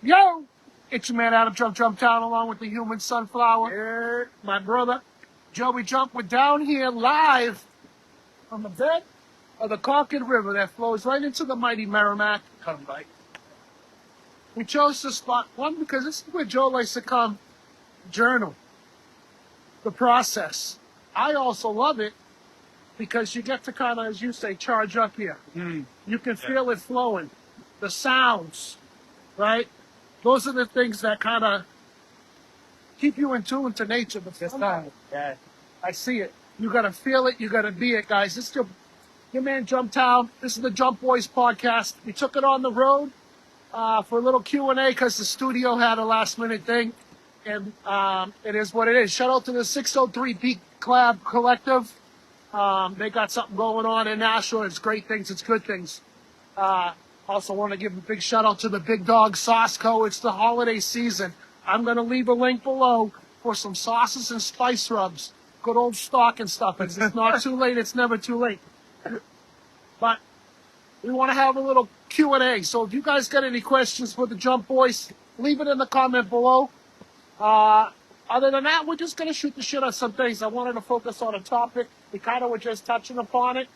Yo, it's your man Adam Jump Town along with the human sunflower. My brother, Joey Jump. We're down here live on the bed of the Concord River that flows right into the mighty Merrimack. Come by. We chose this spot, one, because this is where Joe likes to come journal the process. I also love it because you get to kind of, as you say, charge up here. You can feel it flowing. The sounds, right? Those are the things that kind of keep you in tune to nature. But somehow, I see it. You got to feel it. You got to be it, guys. This is your man Jump Town. This is the Jump Boys podcast. We took it on the road for a little Q&A because the studio had a last minute thing. And it is what it is. Shout out to the 603 Beat Collab Collective. They got something going on in Nashville. It's great things. It's good things. Also want to give a big shout out to the Big Dog Sauce Co. It's the holiday season. I'm going to leave a link below for some sauces and spice rubs. Good old stock and stuff. It's not too late. It's never too late. But we want to have a little Q&A. So if you guys got any questions for the Jump Boys, leave it in the comment below. Other than that, we're just going to shoot the shit on some things. I wanted to focus on a topic. We kind of were just touching upon it.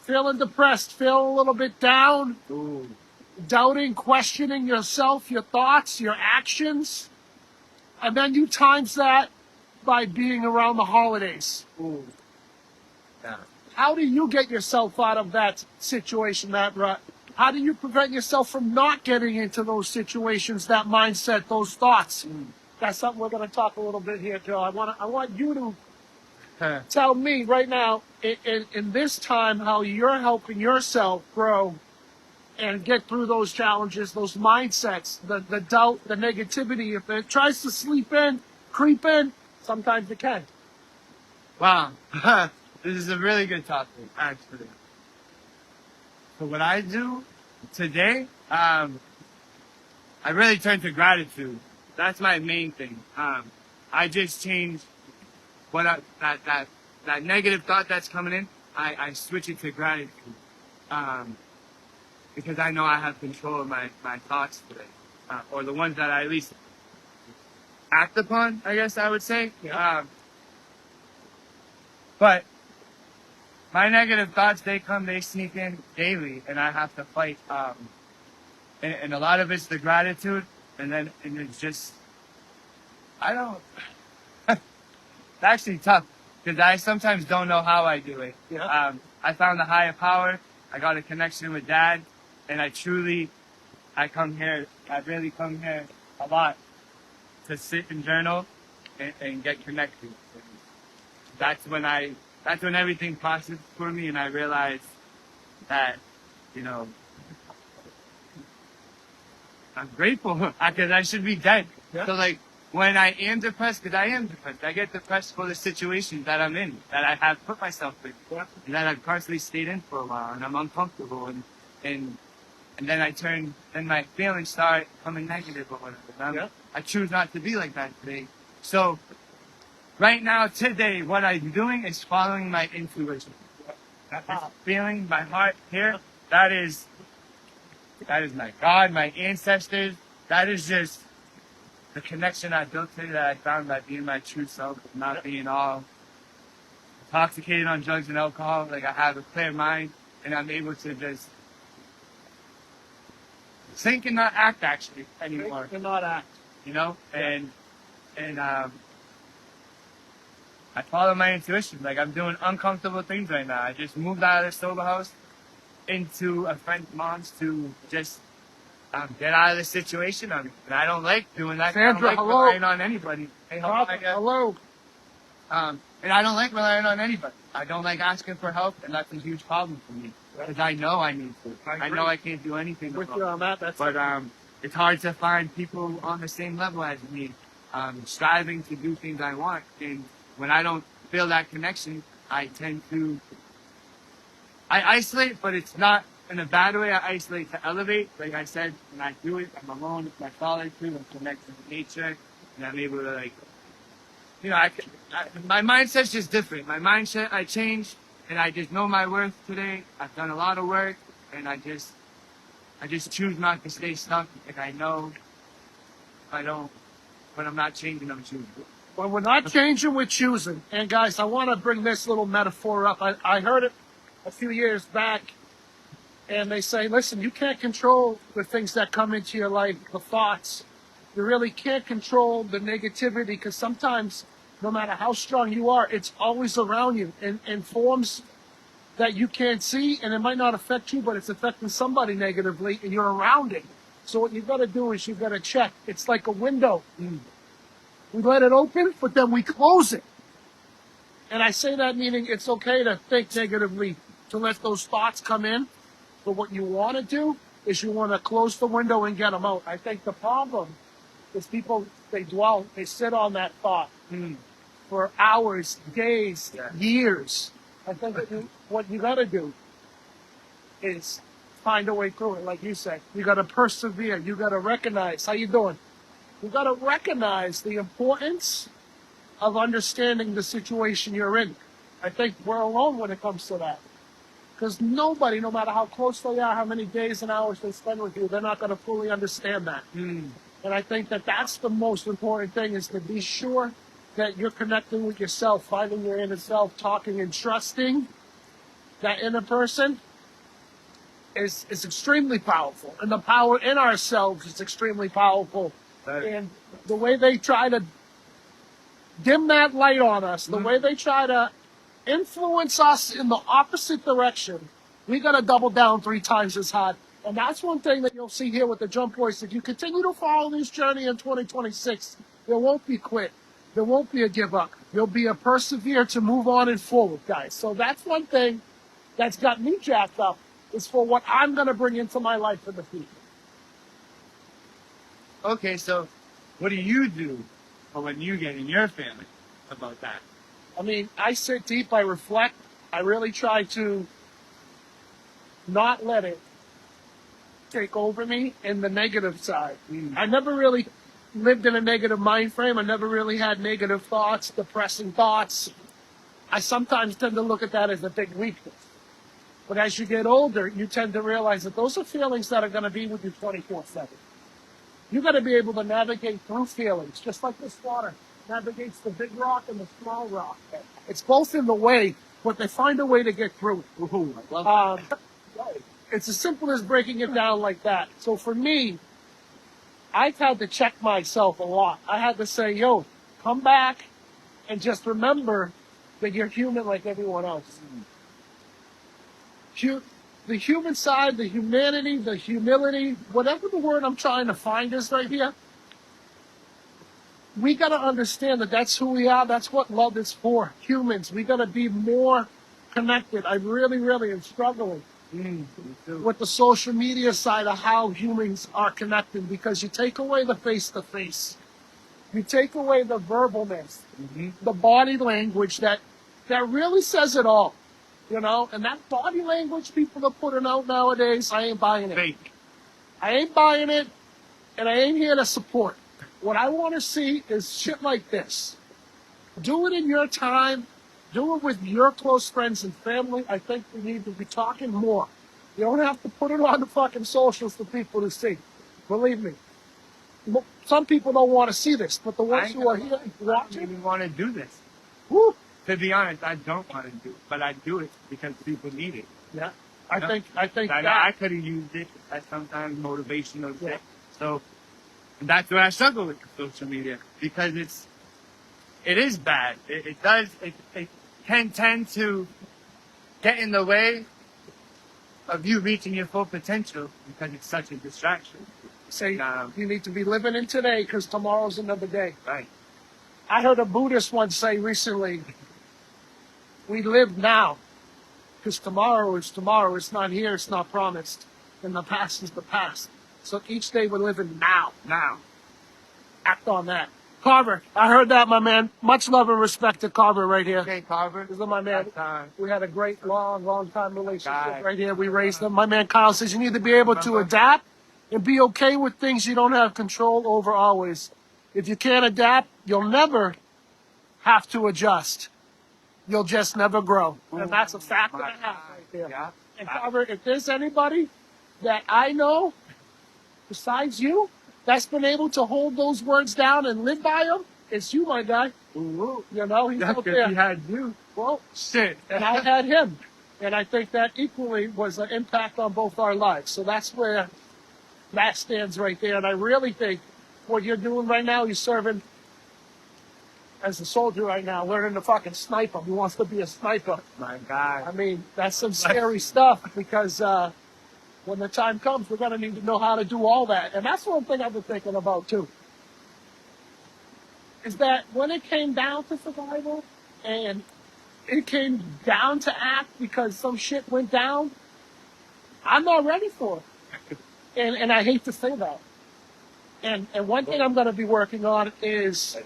Feeling depressed, feeling a little bit down, doubting, questioning yourself, your thoughts, your actions. And then you times that by being around the holidays. Yeah. How do you get yourself out of that situation, that rut? How do you prevent yourself from not getting into those situations, that mindset, those thoughts? That's something we're going to talk a little bit here, Joe. I want you to tell me right now, in this time, how you're helping yourself grow and get through those challenges, those mindsets, the doubt, the negativity. If it tries to creep in, sometimes it can. Wow. This is a really good topic, actually. So what I do today, I really turn to gratitude. That's my main thing. I just change that negative thought that's coming in. I switch it to gratitude. Because I know I have control of my thoughts today. Or the ones that I at least act upon, I guess I would say. Yeah. But my negative thoughts, they sneak in daily, and I have to fight. And a lot of it's the gratitude, and it's just, it's actually tough, because I sometimes don't know how I do it. Yeah. I found a higher power, I got a connection with Dad, and I really come here a lot to sit and journal and get connected. That's when everything passes for me, and I realize that, I'm grateful because I should be dead. Yeah. So like when I am depressed, because I am depressed, I get depressed for the situation that I'm in, that I have put myself in, and that I've constantly stayed in for a while, and I'm uncomfortable, and then my feelings start coming negative or whatever. I choose not to be like that today. So right now, today, what I'm doing is following my intuition. Feeling my heart here, that is my God, my ancestors. That is just the connection I built today that I found by being my true self, not being all intoxicated on drugs and alcohol. Like, I have a clear mind, and I'm able to just think and not act actually anymore. Think and not act. And I follow my intuition. Like, I'm doing uncomfortable things right now. I just moved out of the sober house into a friend's mom's to just get out of the situation. And I don't like doing that. Sandra, I don't like hello. relying on anybody. Hey, Hello. And I don't like relying on anybody. I don't like asking for help, and that's a huge problem for me. Because I know I need to. I know I can't do anything With about you it. on that. But it's hard to find people on the same level as me, striving to do things I want. And when I don't feel that connection, I tend to isolate, but it's not in a bad way. I isolate to elevate. Like I said, when I do it, I'm alone with my solitude, I'm connected with nature, and I'm able to my mindset's just different. My mindset, I changed, and I just know my worth today. I've done a lot of work, and I just choose not to stay stuck. Like, I know when I'm not changing, I'm choosing. When we're not changing, we're choosing. And guys, I want to bring this little metaphor up. I heard it a few years back, and they say, listen, you can't control the things that come into your life, the thoughts. You really can't control the negativity, because sometimes, no matter how strong you are, it's always around you in forms that you can't see, and it might not affect you, but it's affecting somebody negatively, and you're around it. So what you've got to do is you've got to check. It's like a window. We let it open, but then we close it. And I say that meaning it's okay to think negatively, to let those thoughts come in. But what you want to do is you want to close the window and get them out. I think the problem is people, they sit on that thought for hours, days, years. I think what you got to do is find a way through it. Like you said, you got to persevere. You got to recognize, how you doing? You got to recognize the importance of understanding the situation you're in. I think we're alone when it comes to that. Because nobody, no matter how close they are, how many days and hours they spend with you, they're not going to fully understand that. And I think that that's the most important thing, is to be sure that you're connecting with yourself, finding your inner self, talking and trusting that inner person is extremely powerful. And the power in ourselves is extremely powerful. And the way they try to dim that light on us, the way they try to influence us in the opposite direction, we got to double down 3 times as hard. And that's one thing that you'll see here with the Jump Boys. If you continue to follow this journey in 2026, there won't be quit. There won't be a give up. There'll be a persevere to move on and forward, guys. So that's one thing that's got me jacked up, is for what I'm going to bring into my life in the future. Okay, so what do you do for when you get in your family about that? I mean, I sit deep, I reflect. I really try to not let it take over me in the negative side. I never really lived in a negative mind frame. I never really had negative thoughts, depressing thoughts. I sometimes tend to look at that as a big weakness. But as you get older, you tend to realize that those are feelings that are going to be with you 24/7. You got to be able to navigate through feelings, just like this water navigates the big rock and the small rock. It's both in the way, but they find a way to get through it. It's as simple as breaking it down like that. So for me, I've had to check myself a lot. I had to say, yo, come back and just remember that you're human like everyone else. The human side, the humanity, the humility, whatever the word I'm trying to find is right here, we got to understand that that's who we are. That's what love is for, humans. We got to be more connected. I really am struggling with the social media side of how humans are connected, because you take away the face-to-face. You take away the verbalness, the body language that really says it all. You know, and that body language people are putting out nowadays, I ain't buying it. Fake. I ain't buying it, and I ain't here to support. What I want to see is shit like this. Do it in your time. Do it with your close friends and family. I think we need to be talking more. You don't have to put it on the fucking socials for people to see. Believe me. Some people don't want to see this, but the ones who are here I don't watching, even want to do this. whoo, To be honest, I don't want to do it, but I do it because people need it. yeah. I think I that. could have used it as sometimes motivational shit. So that's where I struggle with social media, because it is bad. It can tend to get in the way of you reaching your full potential, because it's such a distraction. Say you need to be living in today, because tomorrow's another day. Right. I heard a Buddhist once say recently, we live now, because tomorrow is tomorrow. It's not here. It's not promised. And the past is the past. So each day we're living now. Now. Act on that. Carver, I heard that, my man. Much love and respect to Carver right here. Okay, Carver. This is my man. That's, We had a great, long time relationship Guy. right here. We raised them. My man Kyle says you need to be able to adapt and be okay with things you don't have control over always. If you can't adapt, you'll never have to adjust. You'll just never grow. And that's a fact and a half right there. Yeah. And Carver, if there's anybody that I know besides you that's been able to hold those words down and live by them, it's you, my guy. Ooh, You know, he's that's out good. there. He had you. Well, Shit. and I had him. And I think that equally was an impact on both our lives. So that's where that stands right there. And I really think what you're doing right now, you're serving as a soldier right now, learning to fucking sniper. He wants to be a sniper. My I God. mean, that's some scary stuff because when the time comes, we're going to need to know how to do all that. And that's one thing I've been thinking about too. Is that when it came down to survival and it came down to act because some shit went down, I'm not ready for it. And I hate to say that. And one thing I'm going to be working on is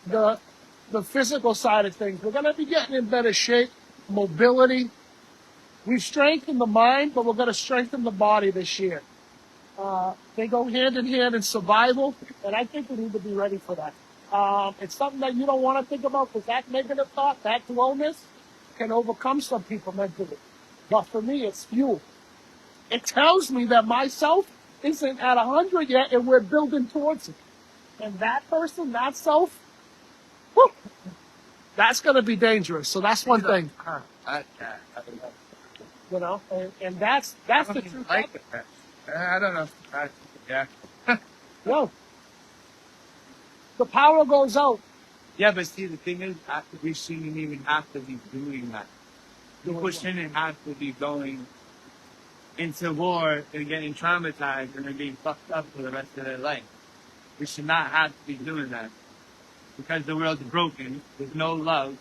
the physical side of things. We're going to be getting in better shape, mobility. We've strengthened the mind, but we're going to strengthen the body this year. They go hand in hand in survival, and I think we need to be ready for that. It's something that you don't want to think about because that negative thought, that lowness, can overcome some people mentally. But for me, it's fuel. It tells me that myself isn't at 100 yet, and we're building towards it. And that person, that self, whew, that's going to be dangerous. So that's one thing, you know, and that's I the don't even truth. like it. I don't know. Yeah. Yo, the power goes out. Yeah, but see, the thing is, we shouldn't even have to be doing that. People shouldn't have to be going into war and getting traumatized and then being fucked up for the rest of their life. We should not have to be doing that. Because the world's broken, there's no love.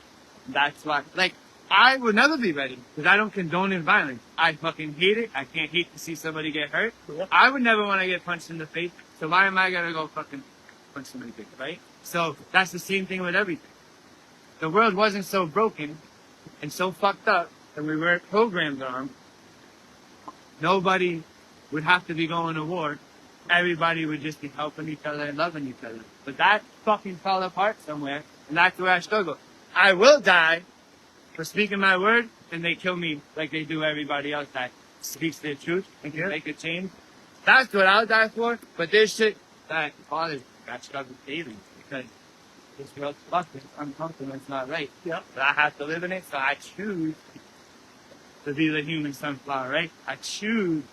That's why, like, I would never be ready because I don't condone violence. I fucking hate it. I can't hate to see somebody get hurt. Yep. I would never want to get punched in the face. So why am I gonna go fucking punch somebody in the face, right? So that's the same thing with everything. The world wasn't so broken and so fucked up that we weren't programmed on. Nobody would have to be going to war. Everybody would just be helping each other and loving each other. But that fucking fell apart somewhere, and that's where I struggle. I will die for speaking my word, and they kill me like they do everybody else that speaks their truth and can make a change. That's what I'll die for. But there's shit that bothers me. I struggle daily because this world's fucked. It's uncomfortable. It's not right. Yep. But I have to live in it, so I choose to be the human sunflower, right? I choose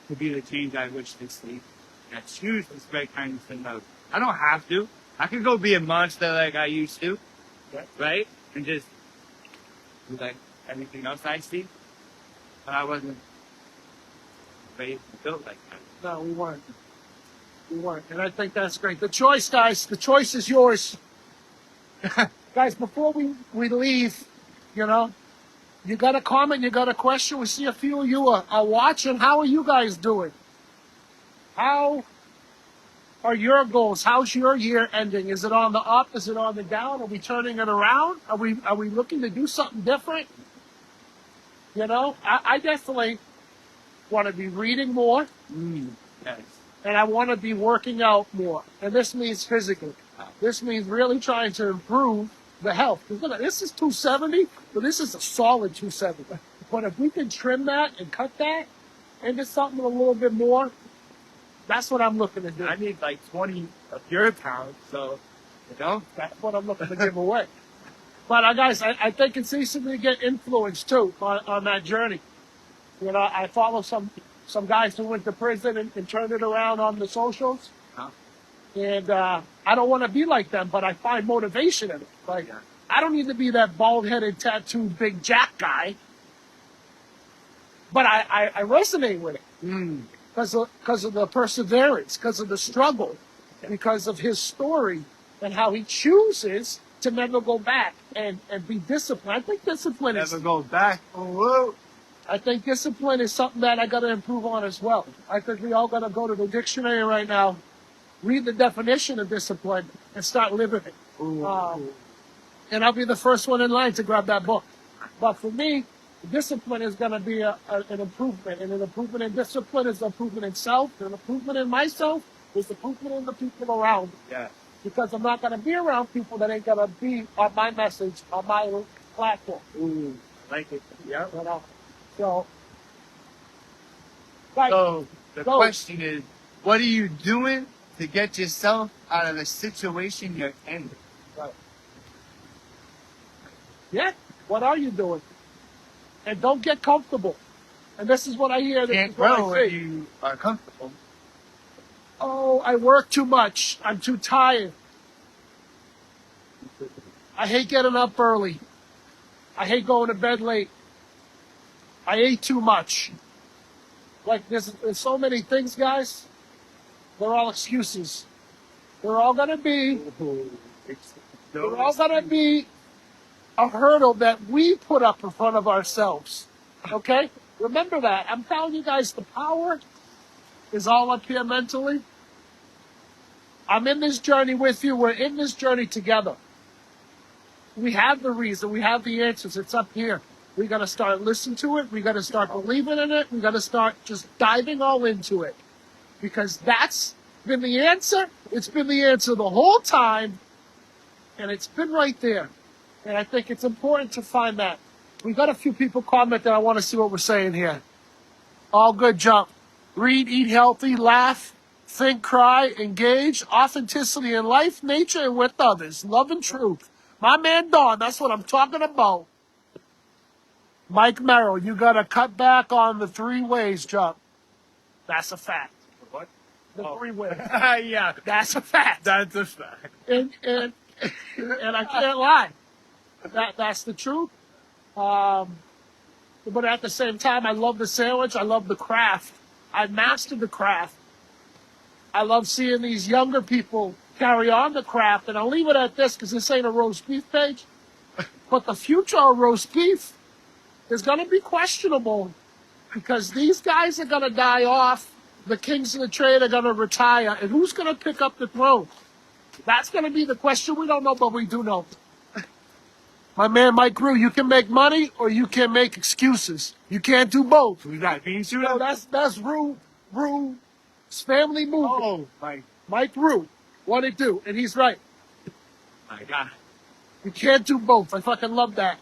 to be the change I wish to see. I choose to spread kindness and love. I don't have to. I could go be a monster like I used to, right? And just do like everything else I see. But I wasn't raised and built like that. No, we weren't. We weren't. And I think that's great. The choice, guys, the choice is yours. Guys, before we leave, you know, you got a comment, you got a question. We see a few of you are watching. How are you guys doing? How are your goals? How's your year ending? Is it on the up? Is it on the down? Are we turning it around? Are we looking to do something different? You know, I definitely want to be reading more, Yes. and I want to be working out more. And this means physically. This means really trying to improve the health. 'Cause look, this is 270, but this is a solid 270. But if we can trim that and cut that into something a little bit more, that's what I'm looking to do. I need like 20 of your pounds, so, you know? That's what I'm looking to give away. But guys, I think it's easy to get influenced too on that journey. You know, I follow some guys who went to prison and turned it around on the socials. Huh? And I don't want to be like them, but I find motivation in it. Like, I don't need to be that bald-headed, tattooed, big jack guy. But I resonate with it because of the perseverance, because of the struggle, because of his story and how he chooses to never go back and be disciplined. I think discipline is... Never go back. Oh, I think discipline is something that I got to improve on as well. I think we all got to go to the dictionary right now, read the definition of discipline, and start living it. And I'll be the first one in line to grab that book. But for me, discipline is going to be an improvement. And an improvement in discipline is an improvement in self. And an improvement in myself is an improvement in the people around me. yeah. Because I'm not going to be around people that ain't going to be on my message, on my platform. I like it. Yeah. You know? So, right. So the Go. question is, what are you doing to get yourself out of the situation you're in. Right. Yeah. What are you doing? And don't get comfortable. And this is what I hear. You This can't is what grow I when say. you are comfortable. Oh, I work too much. I'm too tired. I hate getting up early. I hate going to bed late. I ate too much. Like there's so many things, guys. They're all excuses. They're all gonna be. They're all gonna be a hurdle that we put up in front of ourselves. Okay? Remember that. I'm telling you guys, the power is all up here mentally. I'm in this journey with you. We're in this journey together. We have the reason. We have the answers. It's up here. We got to start listening to it. We got to start believing in it. We got to start just diving all into it. Because that's been the answer. It's been the answer the whole time. And it's been right there. And I think it's important to find that. We got a few people commenting. I want to see what we're saying here. All good, Jump. Read, eat healthy, laugh, think, cry, engage, authenticity in life, nature, and with others. Love and truth. My man Don, that's what I'm talking about. Mike Merrill, you got to cut back on the 3 ways, Jump. That's a fact. What? The 3 ways. Yeah, That's a fact. that's a fact. And I can't lie. That's the truth. But at the same time, I love the sandwich. I love the craft. I mastered the craft. I love seeing these younger people carry on the craft. And I'll leave it at this because this ain't a roast beef page. But the future of roast beef is going to be questionable because these guys are going to die off. The kings of the trade are going to retire. And who's going to pick up the throne? That's going to be the question. We don't know, but we do know. My man Mike Rue, you can make money or you can make excuses. You can't do both. Who's that? Bean shooter? No, that's Rue's family movement. Oh, my Mike Rue, what it do? And he's right. God. You can't do both. I fucking love that.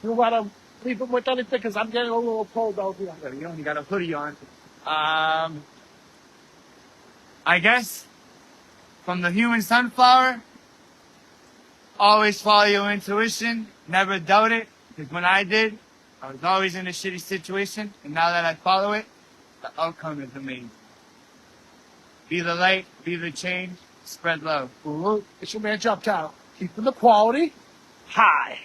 You want to leave him with anything? Because I'm getting a little cold out here. You only got a hoodie on. I guess from the human sunflower, always follow your intuition, never doubt it. Because when I did, I was always in a shitty situation, and now that I follow it, the outcome is amazing. Be the light, be the change, spread love. It's your man Jump Town. Keeping the quality high.